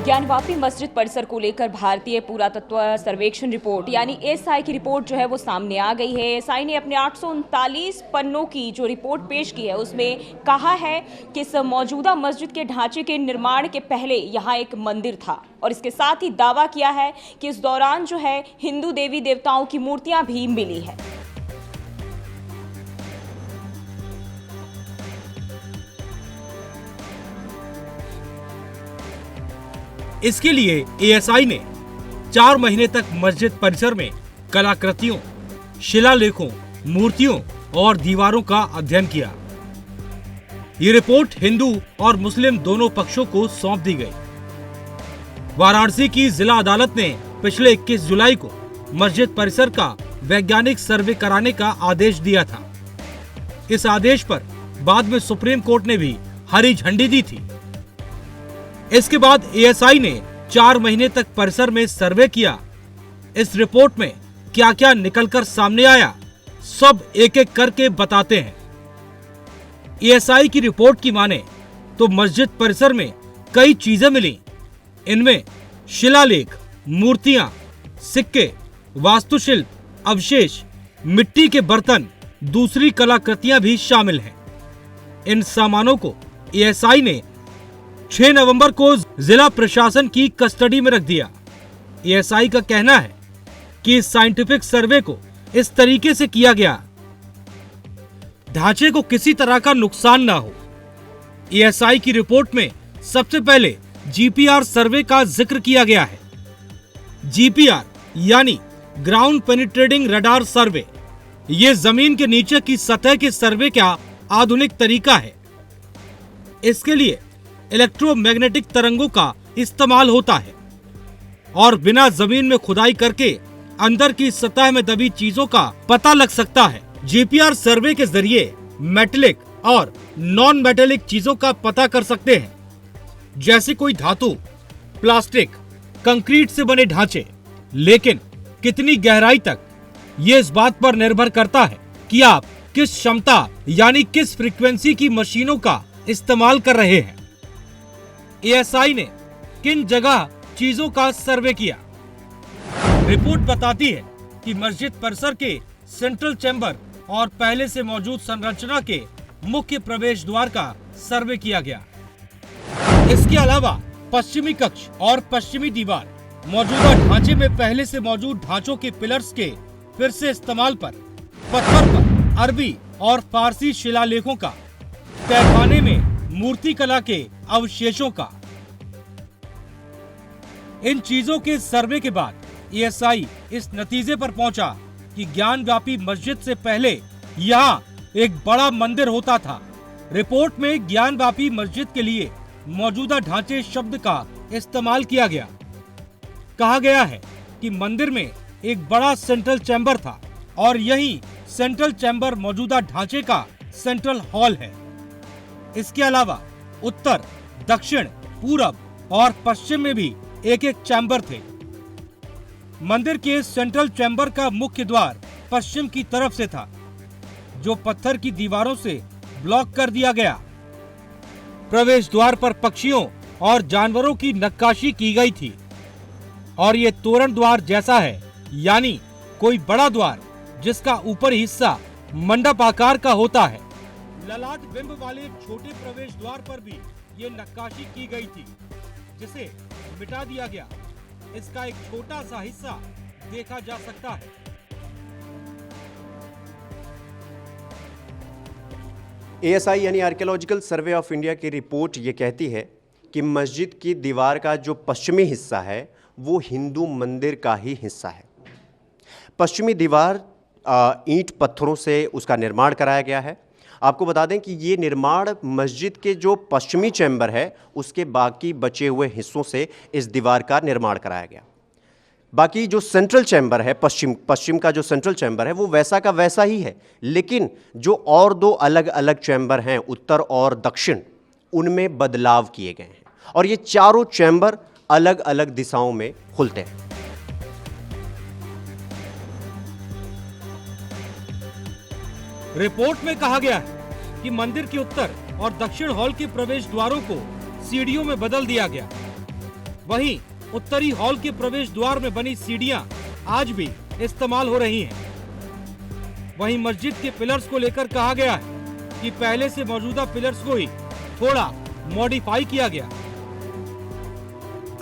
ज्ञानवापी मस्जिद परिसर को लेकर भारतीय पुरातत्व सर्वेक्षण रिपोर्ट यानी एएसआई की रिपोर्ट जो है वो सामने आ गई है। एएसआई ने अपने 839 पन्नों की जो रिपोर्ट पेश की है उसमें कहा है कि इस मौजूदा मस्जिद के ढांचे के निर्माण के पहले यहाँ एक मंदिर था और इसके साथ ही दावा किया है कि इस दौरान जो है हिंदू देवी देवताओं की मूर्तियां भी मिली है। इसके लिए एएसआई ने 4 महीने तक मस्जिद परिसर में कलाकृतियों, शिलालेखों, मूर्तियों और दीवारों का अध्ययन किया। ये रिपोर्ट हिंदू और मुस्लिम दोनों पक्षों को सौंप दी गई। वाराणसी की जिला अदालत ने पिछले 21 जुलाई को मस्जिद परिसर का वैज्ञानिक सर्वे कराने का आदेश दिया था। इस आदेश पर बाद में सुप्रीम कोर्ट ने भी हरी झंडी दी थी। इसके बाद एएसआई ने 4 महीने तक परिसर में सर्वे किया। इस रिपोर्ट में क्या क्या निकलकर सामने आया, सब एक एक करके बताते हैं। एएसआई की रिपोर्ट की माने तो मस्जिद परिसर में कई चीजें मिली। इनमें शिलालेख, मूर्तियां, सिक्के, वास्तुशिल्प, अवशेष, मिट्टी के बर्तन, दूसरी कलाकृतियां भी शामिल हैं। इन सामानों को एएसआई ने 6 नवंबर को जिला प्रशासन की कस्टडी में रख दिया। एएसआई का कहना है कि इस साइंटिफिक सर्वे को इस तरीके से किया गया ढांचे को किसी तरह का नुकसान ना हो। एएसआई की रिपोर्ट में सबसे पहले जीपीआर सर्वे का जिक्र किया गया है। जीपीआर यानी ग्राउंड पेनिट्रेटिंग रडार सर्वे, ये जमीन के नीचे की सतह के सर्वे का आधुनिक तरीका है। इसके लिए इलेक्ट्रोमैग्नेटिक तरंगों का इस्तेमाल होता है और बिना जमीन में खुदाई करके अंदर की सतह में दबी चीजों का पता लग सकता है। जीपीआर सर्वे के जरिए मेटेलिक और नॉन मेटेलिक चीजों का पता कर सकते हैं, जैसे कोई धातु, प्लास्टिक, कंक्रीट से बने ढांचे। लेकिन कितनी गहराई तक, ये इस बात पर निर्भर करता है कि आप किस क्षमता यानी किस फ्रीक्वेंसी की मशीनों का इस्तेमाल कर रहे हैं। एएसआई ने किन जगह चीजों का सर्वे किया। रिपोर्ट बताती है कि मस्जिद परिसर के सेंट्रल चैम्बर और पहले से मौजूद संरचना के मुख्य प्रवेश द्वार का सर्वे किया गया। इसके अलावा पश्चिमी कक्ष और पश्चिमी दीवार, मौजूदा ढांचे में पहले से मौजूद ढांचों के पिलर्स के फिर से इस्तेमाल पर, पत्थर पर अरबी और फारसी शिलालेखों का, तहखाने में मूर्ति कला के अवशेषों का। इन चीजों के सर्वे के बाद एएसआई इस नतीजे पर पहुंचा कि ज्ञानव्यापी मस्जिद से पहले यहाँ एक बड़ा मंदिर होता था। रिपोर्ट में ज्ञानव्यापी मस्जिद के लिए मौजूदा ढांचे शब्द का इस्तेमाल किया गया। कहा गया है कि मंदिर में एक बड़ा सेंट्रल चैम्बर था और यही सेंट्रल चैम्बर मौजूदा ढांचे का सेंट्रल हॉल है। इसके अलावा उत्तर, दक्षिण, पूरब और पश्चिम में भी एक एक चैम्बर थे। मंदिर के सेंट्रल चैम्बर का मुख्य द्वार पश्चिम की तरफ से था, जो पत्थर की दीवारों से ब्लॉक कर दिया गया। प्रवेश द्वार पर पक्षियों और जानवरों की नक्काशी की गई थी और ये तोरण द्वार जैसा है, यानी कोई बड़ा द्वार जिसका ऊपरी हिस्सा मंडप आकार का होता है। ललाट बिंब वाले छोटे प्रवेश द्वार पर भी ये नक्काशी की गई थी, जिसे मिटा दिया गया। इसका एक छोटा सा हिस्सा देखा जा सकता है। एएसआई यानी आर्कियोलॉजिकल सर्वे ऑफ इंडिया की रिपोर्ट ये कहती है कि मस्जिद की दीवार का जो पश्चिमी हिस्सा है वो हिंदू मंदिर का ही हिस्सा है। पश्चिमी दीवार ईंट पत्थरों से उसका निर्माण कराया गया है। आपको बता दें कि ये निर्माण मस्जिद के जो पश्चिमी चैम्बर है उसके बाकी बचे हुए हिस्सों से इस दीवार का निर्माण कराया गया। बाकी जो सेंट्रल चैम्बर है, पश्चिम का जो सेंट्रल चैम्बर है वो वैसा का वैसा ही है, लेकिन जो और 2 अलग अलग चैम्बर हैं, उत्तर और दक्षिण, उनमें बदलाव किए गए हैं और ये चारों चैम्बर अलग अलग दिशाओं में खुलते हैं। रिपोर्ट में कहा गया है कि मंदिर के उत्तर और दक्षिण हॉल के प्रवेश द्वारों को सीढ़ियों में बदल दिया गया। वहीं उत्तरी हॉल के प्रवेश द्वार में बनी सीढ़ियां आज भी इस्तेमाल हो रही हैं। वहीं मस्जिद के पिलर्स को लेकर कहा गया है कि पहले से मौजूदा पिलर्स को ही थोड़ा मॉडिफाई किया गया।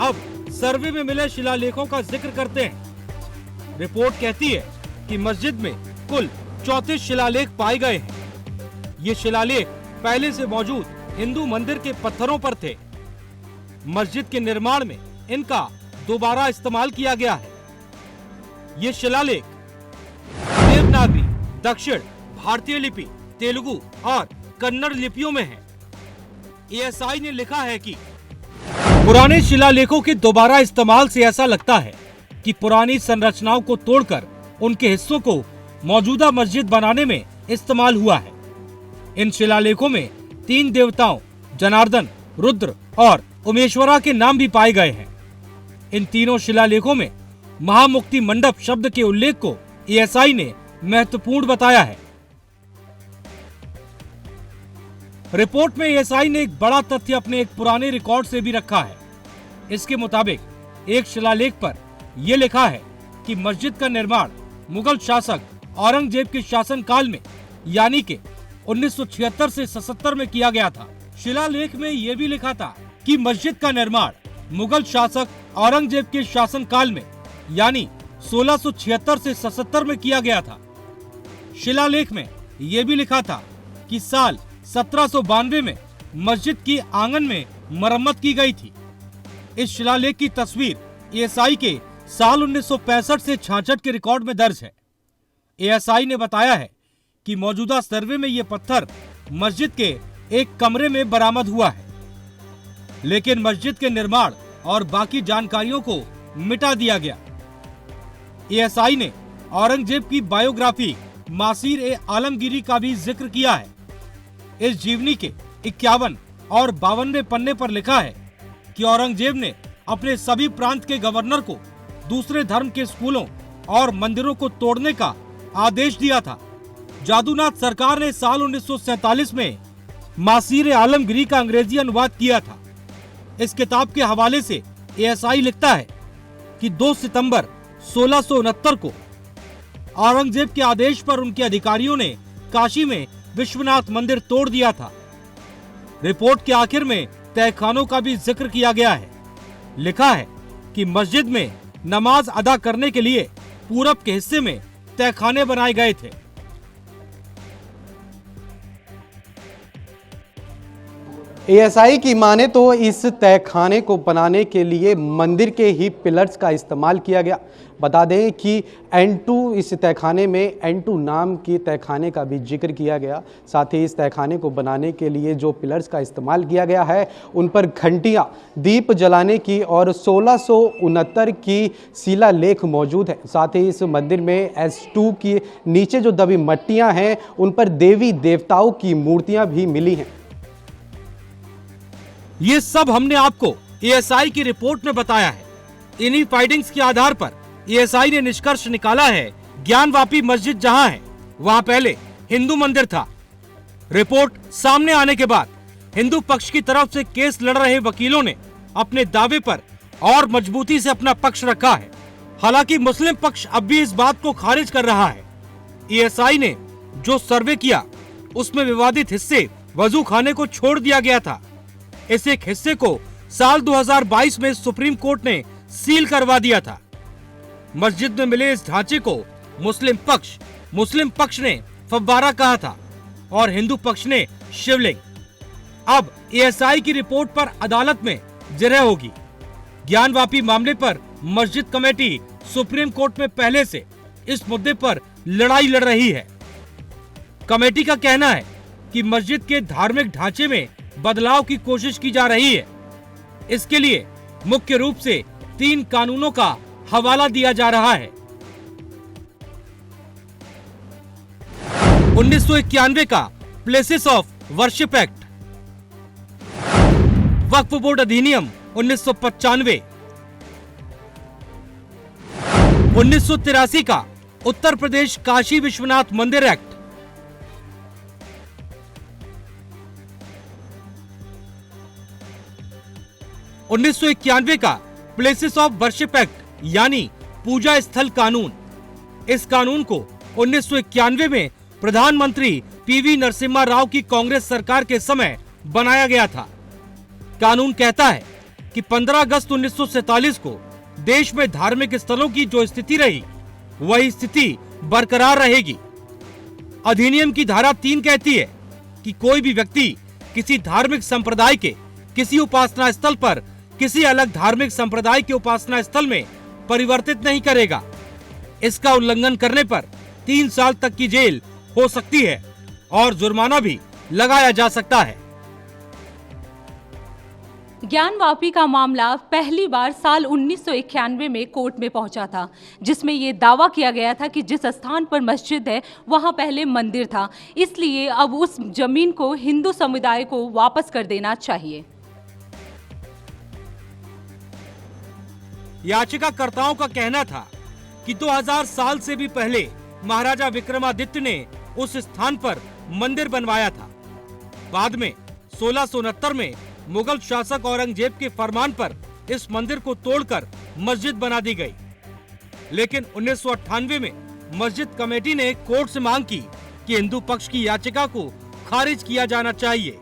अब सर्वे में मिले शिलालेखों का जिक्र करते हैं। रिपोर्ट कहती है कि मस्जिद में कुल 34 शिलालेख पाए गए हैं। ये शिलालेख पहले से मौजूद हिंदू मंदिर के पत्थरों पर थे। मस्जिद के निर्माण में इनका दोबारा इस्तेमाल किया गया है। ये शिलालेख देवनागरी, दक्षिण भारतीय लिपि, तेलुगु और कन्नड़ लिपियों में है। एएसआई ने लिखा है कि पुराने शिलालेखों के दोबारा इस्तेमाल से ऐसा लगता है कि पुरानी संरचनाओं को तोड़कर उनके हिस्सों को मौजूदा मस्जिद बनाने में इस्तेमाल हुआ है। इन शिलालेखों में 3 देवताओं जनार्दन, रुद्र और उमेश्वरा के नाम भी पाए गए हैं। इन तीनों शिलालेखों में महामुक्ति मंडप शब्द के उल्लेख को एएसआई ने महत्वपूर्ण बताया है। रिपोर्ट में एएसआई ने एक बड़ा तथ्य अपने एक पुराने रिकॉर्ड से भी रखा है। इसके मुताबिक एक शिलालेख पर यह लिखा है कि मस्जिद का निर्माण मुगल शासक औरंगजेब के शासनकाल में यानी कि 1976 से 77 में किया गया था। शिलालेख में यह भी लिखा था कि मस्जिद का निर्माण मुगल शासक औरंगजेब के शासनकाल में यानी 1676 से 77 में किया गया था। शिलालेख में यह भी लिखा था कि साल 1792 में मस्जिद की आंगन में मरम्मत की गई थी। इस शिलालेख की तस्वीर एएसआई के साल 1965 से 66 के रिकॉर्ड में दर्ज है। एएसआई ने बताया है कि मौजूदा सर्वे में ये पत्थर मस्जिद के एक कमरे में बरामद हुआ है, लेकिन मस्जिद के निर्माण और बाकी जानकारियों को मिटा दिया गया। एएसआई ने औरंगजेब की बायोग्राफी मासीर ए आलमगीरी का भी जिक्र किया है। इस जीवनी के 51 और 52वें पन्ने पर लिखा है कि औरंगजेब ने अपने सभी प्रांत के गवर्नर को दूसरे धर्म के स्कूलों और मंदिरों को तोड़ने का आदेश दिया था। जादूनाथ सरकार ने साल 1947 में मासीर आलमगीरी का अंग्रेजी अनुवाद किया था। इस किताब के हवाले से एएसआई लिखता है कि 2 सितंबर 1669 को औरंगजेब के आदेश पर उनके अधिकारियों ने काशी में विश्वनाथ मंदिर तोड़ दिया था। रिपोर्ट के आखिर में तहखानों का भी जिक्र किया गया है। लिखा है कि मस्जिद में नमाज अदा करने के लिए पूरब के हिस्से में तहखाने बनाए गए थे। एएसआई की माने तो इस तहखाने को बनाने के लिए मंदिर के ही पिलर्स का इस्तेमाल किया गया। बता दें कि N2 इस तहखाने में N2 नाम की तहखाने का भी जिक्र किया गया। साथ ही इस तहखाने को बनाने के लिए जो पिलर्स का इस्तेमाल किया गया है उन पर घंटियां, दीप जलाने की और 1669 की शिलालेख मौजूद है। साथ ही इस मंदिर में S2 की नीचे जो दबी मट्टियां हैं उन पर देवी देवताओं की मूर्तियां भी मिली हैं। ये सब हमने आपको एएसआई की रिपोर्ट में बताया है। इन्हीं फाइंडिंग्स के आधार पर एएसआई ने निष्कर्ष निकाला है ज्ञानवापी मस्जिद जहां है वहां पहले हिंदू मंदिर था। रिपोर्ट सामने आने के बाद हिंदू पक्ष की तरफ से केस लड़ रहे वकीलों ने अपने दावे पर और मजबूती से अपना पक्ष रखा है। हालांकि मुस्लिम पक्ष अब भी इस बात को खारिज कर रहा है। एएसआई ने जो सर्वे किया उसमें विवादित हिस्से वजू खाने को छोड़ दिया गया था। इस एक हिस्से को साल 2022 में सुप्रीम कोर्ट ने सील करवा दिया था। मस्जिद में मिले इस ढांचे को मुस्लिम पक्ष ने फव्वारा कहा था और हिंदू पक्ष ने शिवलिंग। अब एएसआई की रिपोर्ट पर अदालत में जिरह होगी। ज्ञानवापी मामले पर मस्जिद कमेटी सुप्रीम कोर्ट में पहले से इस मुद्दे पर लड़ाई लड़ रही है। कमेटी का कहना है कि मस्जिद के धार्मिक ढांचे में बदलाव की कोशिश की जा रही है। इसके लिए मुख्य रूप से 3 कानूनों का हवाला दिया जा रहा है। 1991 का places of worship act, Waqf board अधिनियम 1995, 1983 का उत्तर प्रदेश काशी विश्वनाथ मंदिर एक्ट, 1991 का प्लेसेस ऑफ वर्शिप एक्ट यानी पूजा स्थल कानून। इस कानून को 1991 में प्रधानमंत्री पीवी नरसिम्हा राव की कांग्रेस सरकार के समय बनाया गया था। कानून कहता है कि 15 अगस्त 1947 को देश में धार्मिक स्थलों की जो स्थिति रही वही स्थिति बरकरार रहेगी। अधिनियम की धारा 3 कहती है कि कोई भी व्यक्ति किसी धार्मिक संप्रदाय के किसी उपासना स्थल पर किसी अलग धार्मिक संप्रदाय के उपासना स्थल में परिवर्तित नहीं करेगा। इसका उल्लंघन करने पर 3 साल तक की जेल हो सकती है और जुर्माना भी लगाया जा सकता है। ज्ञानवापी का मामला पहली बार साल 1991 में कोर्ट में पहुंचा था, जिसमें ये दावा किया गया था कि जिस स्थान पर मस्जिद है वहां पहले मंदिर था, इसलिए अब उस जमीन को हिंदू समुदाय को वापस कर देना चाहिए। याचिकाकर्ताओं का कहना था कि 2000 साल से भी पहले महाराजा विक्रमादित्य ने उस स्थान पर मंदिर बनवाया था। बाद में 1669 में मुगल शासक औरंगजेब के फरमान पर इस मंदिर को तोड़कर मस्जिद बना दी गई। लेकिन 1998 में मस्जिद कमेटी ने कोर्ट से मांग की कि हिंदू पक्ष की याचिका को खारिज किया जाना चाहिए।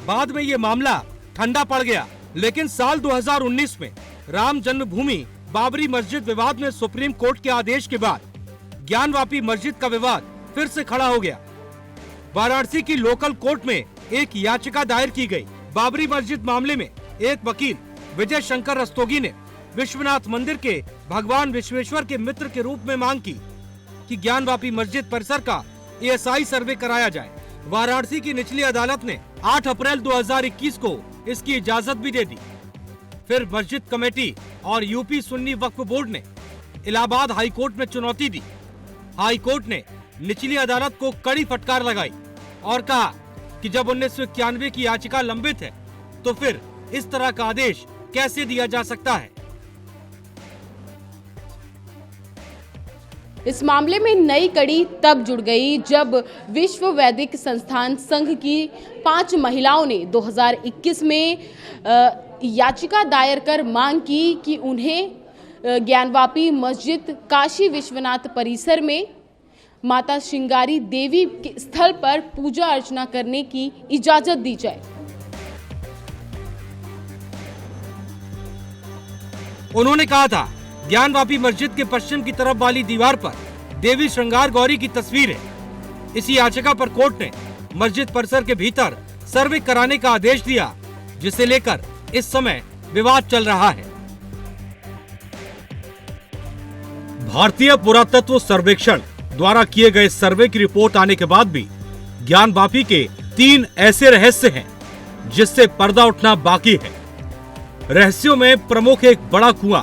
बाद में ये मामला ठंडा पड़ गया, लेकिन साल 2019 में राम जन्मभूमि बाबरी मस्जिद विवाद में सुप्रीम कोर्ट के आदेश के बाद ज्ञानवापी मस्जिद का विवाद फिर से खड़ा हो गया। वाराणसी की लोकल कोर्ट में एक याचिका दायर की गई। बाबरी मस्जिद मामले में एक वकील विजय शंकर रस्तोगी ने विश्वनाथ मंदिर के भगवान विश्वेश्वर के मित्र के रूप में मांग की कि ज्ञानवापी मस्जिद परिसर का एएसआई सर्वे कराया जाए। वाराणसी की निचली अदालत ने 8 अप्रैल 2021 को इसकी इजाजत भी दे दी। फिर मस्जिद कमेटी और यूपी सुन्नी वक्फ बोर्ड ने इलाहाबाद हाई कोर्ट में चुनौती दी। हाई कोर्ट ने निचली अदालत को कड़ी फटकार लगाई और कहा कि जब 1991 की याचिका लंबित है तो फिर इस तरह का आदेश कैसे दिया जा सकता है। इस मामले में नई कड़ी तब जुड़ गई जब विश्व वैदिक संस्थान संघ की 5 महिलाओं ने 2021 में याचिका दायर कर मांग की कि उन्हें ज्ञानवापी मस्जिद काशी विश्वनाथ परिसर में माता श्रृंगारी देवी के स्थल पर पूजा अर्चना करने की इजाजत दी जाए। उन्होंने कहा था, ज्ञानवापी मस्जिद के पश्चिम की तरफ वाली दीवार पर देवी श्रृंगार गौरी की तस्वीर है। इसी याचिका पर कोर्ट ने मस्जिद परिसर के भीतर सर्वे कराने का आदेश दिया, जिसे लेकर इस समय विवाद चल रहा है। भारतीय पुरातत्व सर्वेक्षण द्वारा किए गए सर्वे की रिपोर्ट आने के बाद भी ज्ञानवापी के 3 ऐसे रहस्य हैं जिससे पर्दा उठना बाकी है। रहस्यों में प्रमुख एक बड़ा कुआं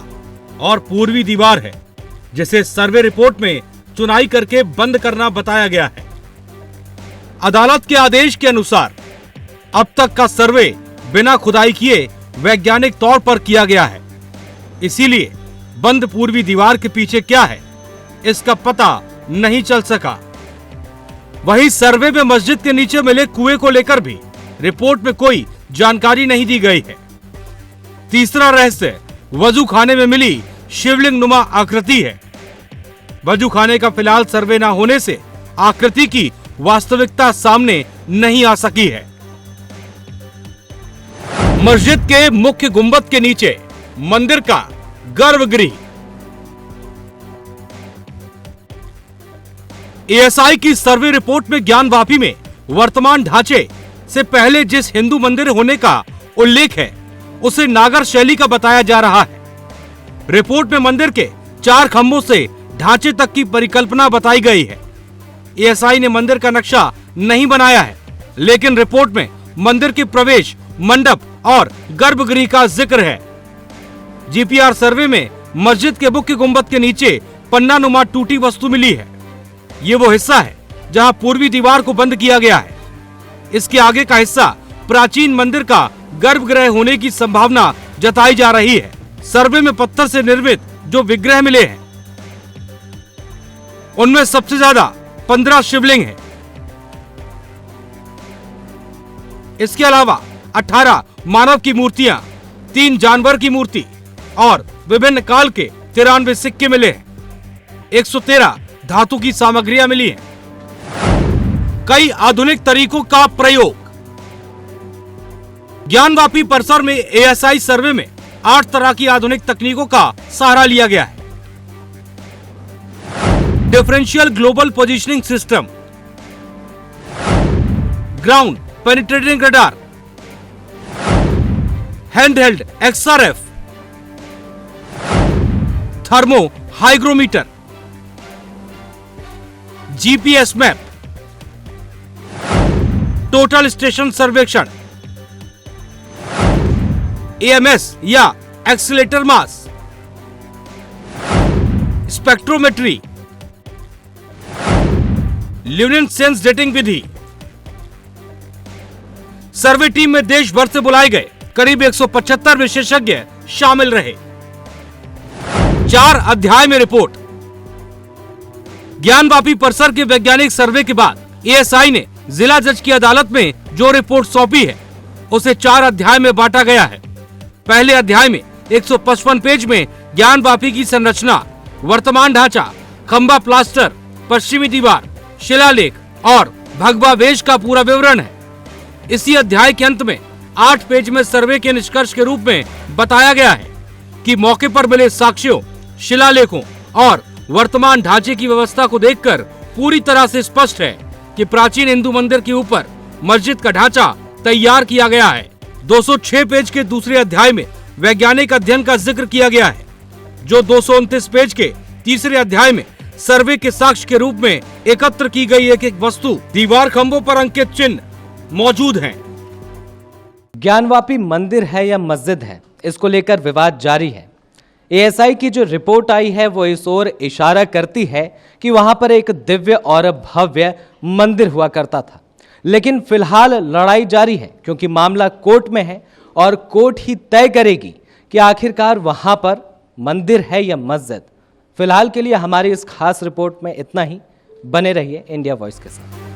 और पूर्वी दीवार है, जिसे सर्वे रिपोर्ट में चुनाई करके बंद करना बताया गया है। अदालत के आदेश के अनुसार अब तक का सर्वे बिना खुदाई किए वैज्ञानिक तौर पर किया गया है, इसीलिए बंद पूर्वी दीवार के पीछे क्या है इसका पता नहीं चल सका। वहीं सर्वे में मस्जिद के नीचे मिले कुएं को लेकर भी रिपोर्ट में कोई जानकारी नहीं दी गई है। तीसरा रहस्य वजू खाने में मिली शिवलिंग नुमा आकृति है। वजू खाने का फिलहाल सर्वे न होने से आकृति की वास्तविकता सामने नहीं आ सकी है। मस्जिद के मुख्य गुंबद के नीचे मंदिर का गर्भगृह। एएसआई की सर्वे रिपोर्ट में ज्ञानवापी में वर्तमान ढांचे से पहले जिस हिंदू मंदिर होने का उल्लेख है उसे नागर शैली का बताया जा रहा है। रिपोर्ट में मंदिर के 4 खंभों से ढांचे तक की परिकल्पना बताई गई है। एएसआई ने मंदिर का नक्शा नहीं बनाया है, लेकिन रिपोर्ट में मंदिर के प्रवेश मंडप और गर्भगृह का जिक्र है। जीपीआर सर्वे में मस्जिद के मुख्य गुंबद के नीचे पन्ना नुमा टूटी वस्तु मिली है। ये वो हिस्सा है जहां पूर्वी दीवार को बंद किया गया है। इसके आगे का हिस्सा प्राचीन मंदिर का गर्भगृह होने की संभावना जताई जा रही है। सर्वे में पत्थर से निर्मित जो विग्रह मिले हैं उनमें सबसे ज्यादा 15 शिवलिंग हैं। इसके अलावा 18 मानव की मूर्तियां, 3 जानवर की मूर्ति और विभिन्न काल के 93 सिक्के मिले हैं। 113 धातु की सामग्रियां मिली हैं। कई आधुनिक तरीकों का प्रयोग। ज्ञानवापी परिसर में एएसआई सर्वे में 8 तरह की आधुनिक तकनीकों का सहारा लिया गया है। Differential global positioning system, ground penetrating radar, handheld XRF, thermo hygrometer, GPS map, total station सर्वेक्षण, AMS या एक्सीलेटर मास, स्पेक्ट्रोमेट्री, ल्यूमिनेसेंस डेटिंग विधि। सर्वे टीम में देश भर से बुलाए गए करीब 175 विशेषज्ञ शामिल रहे। 4 अध्याय में रिपोर्ट। ज्ञानवापी परिसर के वैज्ञानिक सर्वे के बाद एएसआई ने जिला जज की अदालत में जो रिपोर्ट सौंपी है उसे 4 अध्याय में बांटा गया है। पहले अध्याय में 155 पेज में ज्ञानवापी की संरचना, वर्तमान ढांचा, खंबा प्लास्टर, पश्चिमी दीवार, शिलालेख और भगवा वेश का पूरा विवरण है। इसी अध्याय के अंत में 8 पेज में सर्वे के निष्कर्ष के रूप में बताया गया है कि मौके पर मिले साक्ष्यों, शिलालेखों और वर्तमान ढांचे की व्यवस्था को देखकर पूरी तरह से स्पष्ट है कि प्राचीन हिंदू मंदिर के ऊपर मस्जिद का ढांचा तैयार किया गया है। 206 पेज के दूसरे अध्याय में वैज्ञानिक अध्ययन का जिक्र किया गया है, जो 229 पेज के तीसरे अध्याय में सर्वे के साक्ष्य के रूप में एकत्र की गई एक वस्तु, दीवार खंभों पर अंकित चिन्ह मौजूद हैं। ज्ञानवापी मंदिर है या मस्जिद है, इसको लेकर विवाद जारी है। एएसआई की जो रिपोर्ट आई है वो इस ओर इशारा करती है कि वहां पर एक दिव्य और भव्य मंदिर हुआ करता था, लेकिन फिलहाल लड़ाई जारी है क्योंकि मामला कोर्ट में है और कोर्ट ही तय करेगी कि आखिरकार वहां पर मंदिर है या मस्जिद। फिलहाल के लिए हमारी इस खास रिपोर्ट में इतना ही। बने रहिए इंडिया वॉइस के साथ।